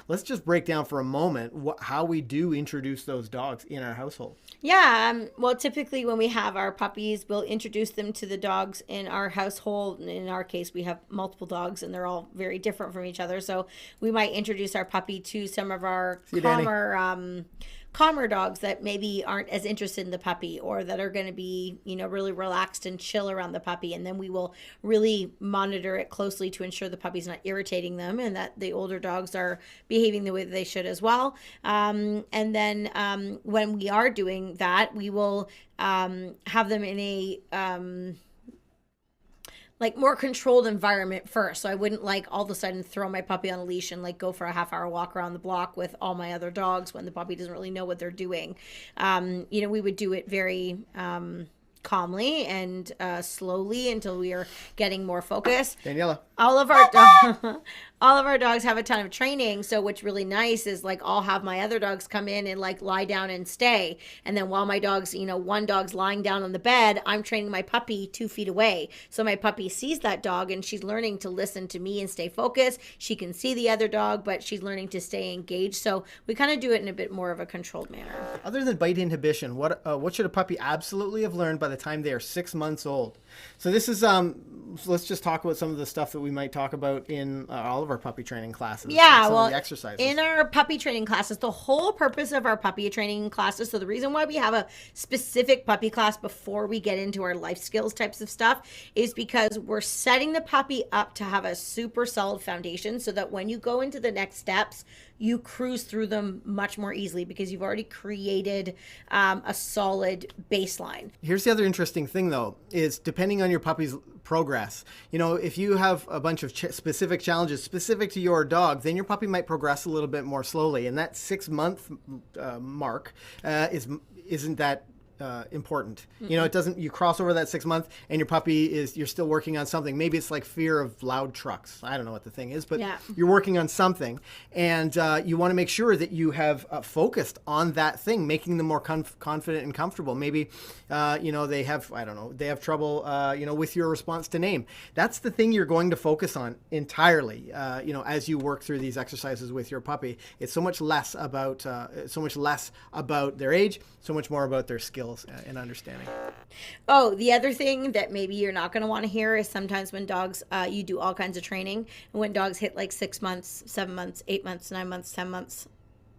let's just break down for a moment how we do introduce those dogs in our household. Yeah, well, typically when we have our puppies, we'll introduce them to the dogs in our household. And in our case, we have multiple dogs and they're all very different from each other. So we might introduce our puppy to some of our calmer dogs that maybe aren't as interested in the puppy or that are going to be, really relaxed and chill around the puppy. And then we will really monitor it closely to ensure the puppy's not irritating them and that the older dogs are behaving the way that they should as well. And then when we are doing that, we will have them in a more controlled environment first. So I wouldn't all of a sudden throw my puppy on a leash and go for a half-hour walk around the block with all my other dogs when the puppy doesn't really know what they're doing. We would do it very calmly and slowly until we are getting more focus. Daniela. All of our dogs have a ton of training. So what's really nice is I'll have my other dogs come in and lie down and stay. And then while my dogs, one dog's lying down on the bed, I'm training my puppy 2 feet away. So my puppy sees that dog and she's learning to listen to me and stay focused. She can see the other dog, but she's learning to stay engaged. So we kind of do it in a bit more of a controlled manner. Other than bite inhibition, what should a puppy absolutely have learned by the time they are 6 months old? So this is, let's just talk about some of the stuff that we might talk about in all of our puppy training classes. Yeah, well, the exercises. In our puppy training classes, the whole purpose of our puppy training classes, so the reason why we have a specific puppy class before we get into our life skills types of stuff is because we're setting the puppy up to have a super solid foundation so that when you go into the next steps, you cruise through them much more easily because you've already created a solid baseline. Here's the other interesting thing, though, is depending on your puppy's progress, if you have a bunch of specific challenges specific to your dog, then your puppy might progress a little bit more slowly. And that 6-month mark isn't that important. Mm-hmm. It doesn't, you cross over that 6 month and your puppy you're still working on something. Maybe it's fear of loud trucks. I don't know what the thing is, but you're working on something and you want to make sure that you have focused on that thing, making them more confident and comfortable. Maybe, they have trouble, with your response to name. That's the thing you're going to focus on entirely, as you work through these exercises with your puppy. It's so much less about their age, so much more about their skills and understanding. Oh, the other thing that maybe you're not going to want to hear is sometimes when dogs, you do all kinds of training, and when dogs hit 6 months, 7 months, 8 months, 9 months, 10 months,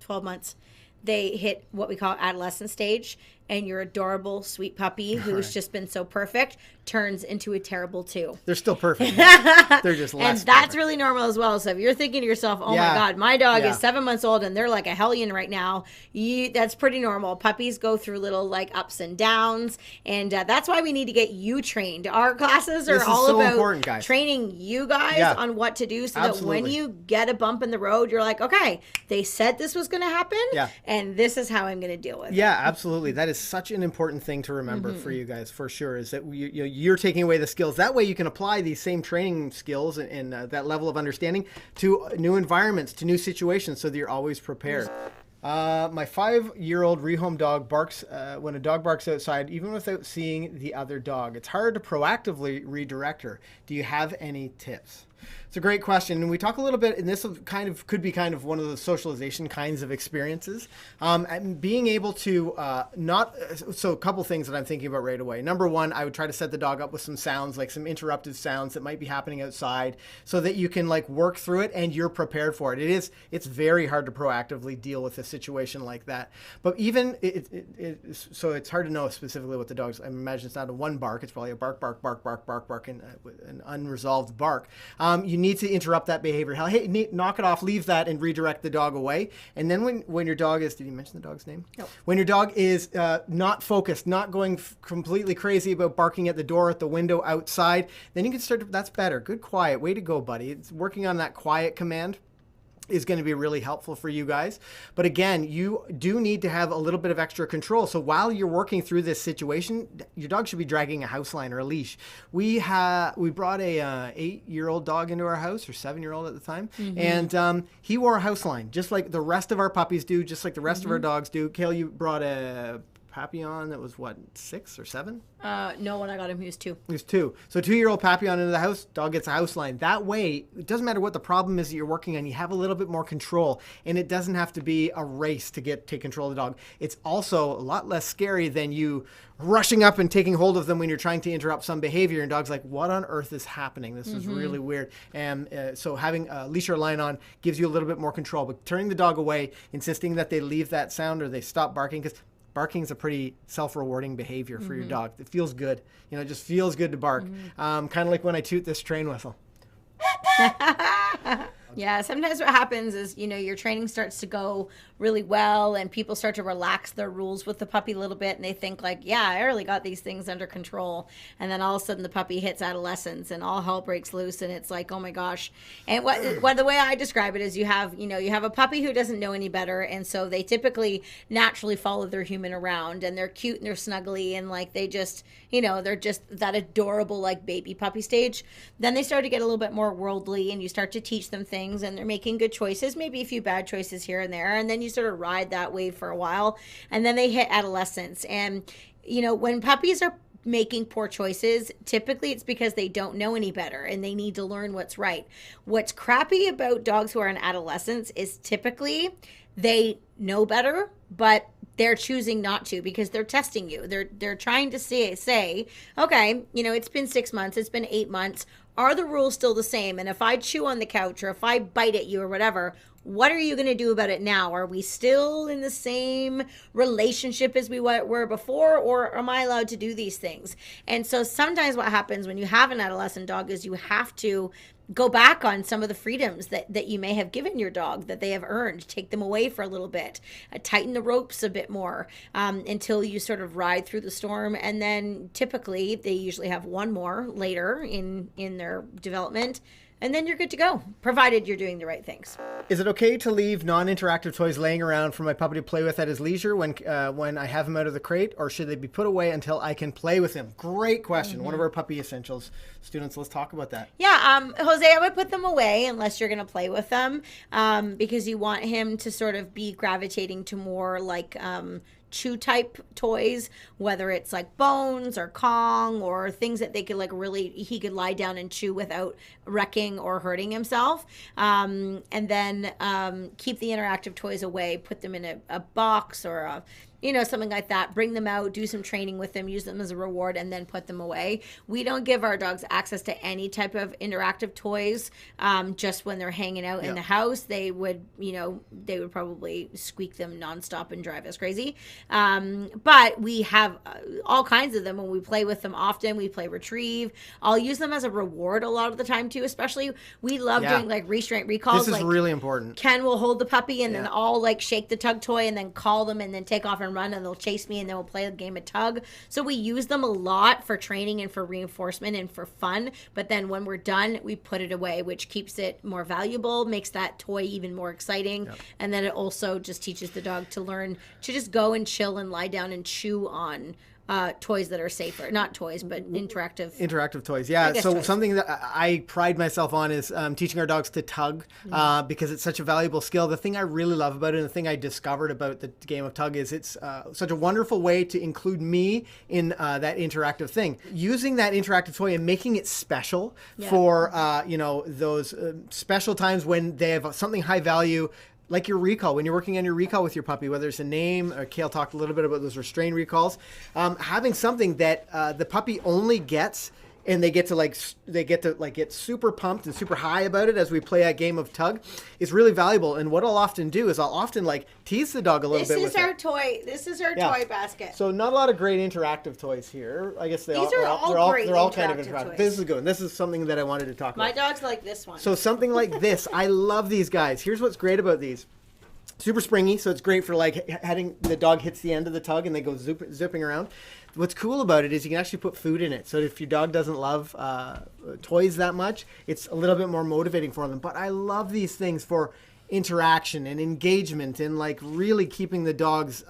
12 months, they hit what we call adolescence stage, and your adorable, sweet puppy who's just been so perfect turns into a terrible 2. They're still perfect. They're just less And that's perfect. Really normal as well. So if you're thinking to yourself, oh my God, my dog is 7 months old and they're like a hellion right now, that's pretty normal. Puppies go through little ups and downs. And that's why we need to get you trained. Our classes are all about training you guys on what to do so that when you get a bump in the road, you're like, okay, they said this was going to happen and this is how I'm going to deal with it. Yeah, absolutely. That is such an important thing to remember for you guys, for sure, is that you're taking away the skills. That way you can apply these same training skills and that level of understanding to new environments, to new situations, so that you're always prepared. My 5-year-old rehome dog barks when a dog barks outside, even without seeing the other dog. It's hard to proactively redirect her. Do you have any tips? It's a great question, and we talk a little bit, and this could be one of the socialization kinds of experiences. And being able to so a couple things that I'm thinking about right away. Number one, I would try to set the dog up with some sounds, like some interrupted sounds that might be happening outside, so that you can work through it and you're prepared for it. It's very hard to proactively deal with a situation like that. But even so it's hard to know specifically what the dog's. I imagine it's not a one bark. It's probably a bark, bark, bark, bark, bark, bark, and an unresolved bark. You need to interrupt that behavior. Hey, knock it off, leave that, and redirect the dog away. And then when your dog is, did you mention the dog's name? No. When your dog is not focused, not going completely crazy about barking at the door, at the window, outside, then you can start that's better. Good quiet. Way to go, buddy. It's working on that quiet command is going to be really helpful for you guys. But again, you do need to have a little bit of extra control. So while you're working through this situation, your dog should be dragging a house line or a leash. We brought a 8-year-old dog into our house, or 7-year-old at the time, and he wore a house line, just like the rest of our puppies do, just like the rest of our dogs do. Kale, you brought a Papillon that was what, 6 or 7? No, when I got him, he was 2. He was 2. So 2-year-old Papillon into the house, dog gets a house line. That way, it doesn't matter what the problem is that you're working on, you have a little bit more control, and it doesn't have to be a race to take control of the dog. It's also a lot less scary than you rushing up and taking hold of them when you're trying to interrupt some behavior, and dog's like, what on earth is happening? This is really weird. And so having a leash or line on gives you a little bit more control, but turning the dog away, insisting that they leave that sound or they stop barking, because barking is a pretty self-rewarding behavior for your dog. It feels good. It just feels good to bark. Kind of like when I toot this train whistle. Yeah, sometimes what happens is, your training starts to go really well and people start to relax their rules with the puppy a little bit, and they think like, yeah, I really got these things under control. And then all of a sudden the puppy hits adolescence and all hell breaks loose, and it's like, oh my gosh. And what the way I describe it is you have a puppy who doesn't know any better, and so they typically naturally follow their human around, and they're cute and they're snuggly, and like they just, they're just that adorable like baby puppy stage. Then they start to get a little bit more worldly, and you start to teach them things, and they're making good choices, maybe a few bad choices here and there, and then you sort of ride that wave for a while, and then they hit adolescence. And when puppies are making poor choices, typically it's because they don't know any better and they need to learn what's right. What's crappy about dogs who are in adolescence is typically they know better, but they're choosing not to because they're testing you. They're trying to say, okay, it's been 6 months, it's been 8 months. Are the rules still the same? And if I chew on the couch or if I bite at you or whatever, what are you going to do about it now? Are we still in the same relationship as we were before, or am I allowed to do these things? And so sometimes what happens when you have an adolescent dog is you have to go back on some of the freedoms that you may have given your dog that they have earned. Take them away for a little bit, tighten the ropes a bit more until you sort of ride through the storm. And then typically they usually have one more later in their development. And then you're good to go, provided you're doing the right things. Is it okay to leave non-interactive toys laying around for my puppy to play with at his leisure when I have him out of the crate, or should they be put away until I can play with him? Great question. One of our puppy essentials students. Let's talk about that. Yeah, Jose, I would put them away unless you're going to play with them because you want him to sort of be gravitating to more like chew type toys, whether it's like Bones or Kong or things that they could like really, he could lie down and chew without wrecking or hurting himself. And then keep the interactive toys away, put them in a box or a, something like that. Bring them out, do some training with them, use them as a reward, and then put them away. We don't give our dogs access to any type of interactive toys. Just when they're hanging out in the house, they would probably squeak them nonstop and drive us crazy. But we have all kinds of them when we play with them often. We play retrieve. I'll use them as a reward a lot of the time too, especially we love doing like restraint recalls. This is really important. Ken will hold the puppy and then I'll like shake the tug toy and then call them and then take off and run, and they'll chase me, and then we'll play a game of tug. So we use them a lot for training and for reinforcement and for fun, but then when we're done, we put it away, which keeps it more valuable, makes that toy even more exciting. And then it also just teaches the dog to learn to just go and chill and lie down and chew on toys that are safer. Not toys, but interactive toys. Yeah. So toys. Something that I pride myself on is teaching our dogs to tug because it's such a valuable skill. The thing I really love about it, and the thing I discovered about the game of tug, is it's such a wonderful way to include me in that interactive thing. Using that interactive toy and making it special for those special times when they have something high value. Like your recall, when you're working on your recall with your puppy, whether it's a name, or Kale talked a little bit about those restraint recalls, having something that the puppy only gets, and they get to get super pumped and super high about it as we play a game of tug, is really valuable. And what I'll often do is I'll often tease the dog a little bit with it. This is our toy basket. So not a lot of great interactive toys here. I guess they're all kind of interactive. Toys. This is good. This is something that I wanted to talk about. My dogs like this one. So something like this. I love these guys. Here's what's great about these. Super springy, so it's great for the dog hits the end of the tug and they go zipping around. What's cool about it is you can actually put food in it. So if your dog doesn't love toys that much, it's a little bit more motivating for them. But I love these things for interaction and engagement and really keeping the dogs,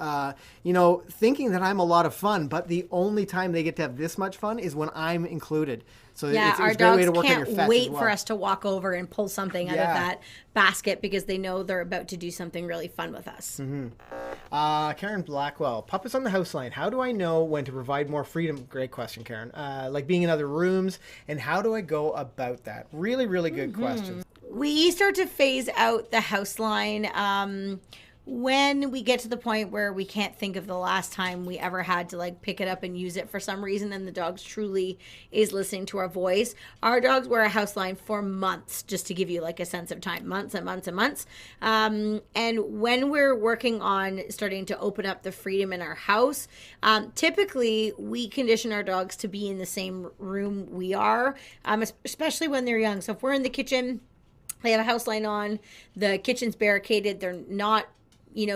thinking that I'm a lot of fun. But the only time they get to have this much fun is when I'm included. So it's our a great way to dogs work on your can't fetch wait as well. for us to walk over and pull something out of that basket because they know they're about to do something really fun with us. Karen Blackwell, pup is on the house line. How do I know when to provide more freedom? Great question, Karen. Like being in other rooms, and how do I go about that? Really, really good question. We start to phase out the house line when we get to the point where we can't think of the last time we ever had to like pick it up and use it for some reason, and the dog truly is listening to our voice. Our dogs wear a house line for months, just to give you like a sense of time, months and months and months. And when we're working on starting to open up the freedom in our house, typically we condition our dogs to be in the same room we are, especially when they're young. So if we're in the kitchen, they have a house line on, the kitchen's barricaded, they're not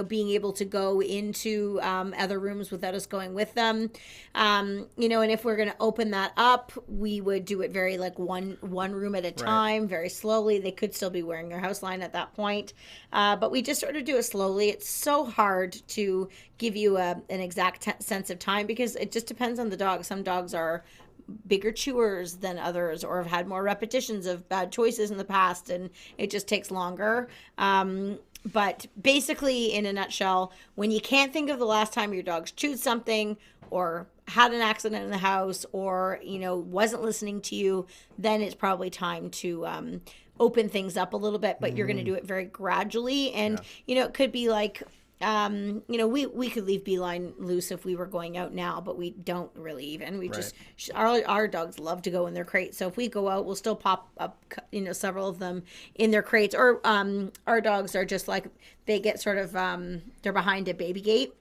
being able to go into other rooms without us going with them. And if we're going to open that up, we would do it very like one room at a time, very slowly. They could still be wearing their house line at that point. But we just sort of do it slowly. It's so hard to give you an exact sense of time because it just depends on the dog. Some dogs are bigger chewers than others or have had more repetitions of bad choices in the past, and it just takes longer. But basically, in a nutshell, when you can't think of the last time your dog's chewed something or had an accident in the house or, wasn't listening to you, then it's probably time to open things up a little bit, but you're going to do it very gradually. And, it could be like, we could leave Beeline loose if we were going out now, but we don't really even. We just, our dogs love to go in their crates. So if we go out, we'll still pop up, several of them in their crates. Or our dogs are just like, they get sort of, they're behind a baby gate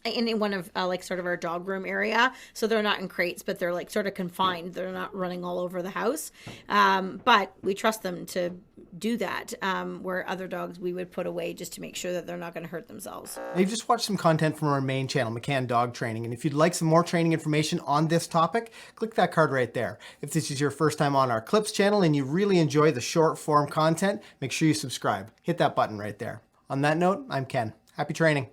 in one of like sort of our dog room area. So they're not in crates, but they're like sort of confined. They're not running all over the house. But we trust them to do that, where other dogs we would put away just to make sure that they're not going to hurt themselves. You've just watched some content from our main channel, McCann Dog Training. And if you'd like some more training information on this topic, click that card right there. If this is your first time on our Clips channel and you really enjoy the short form content, make sure you subscribe. Hit that button right there. On that note, I'm Ken. Happy training.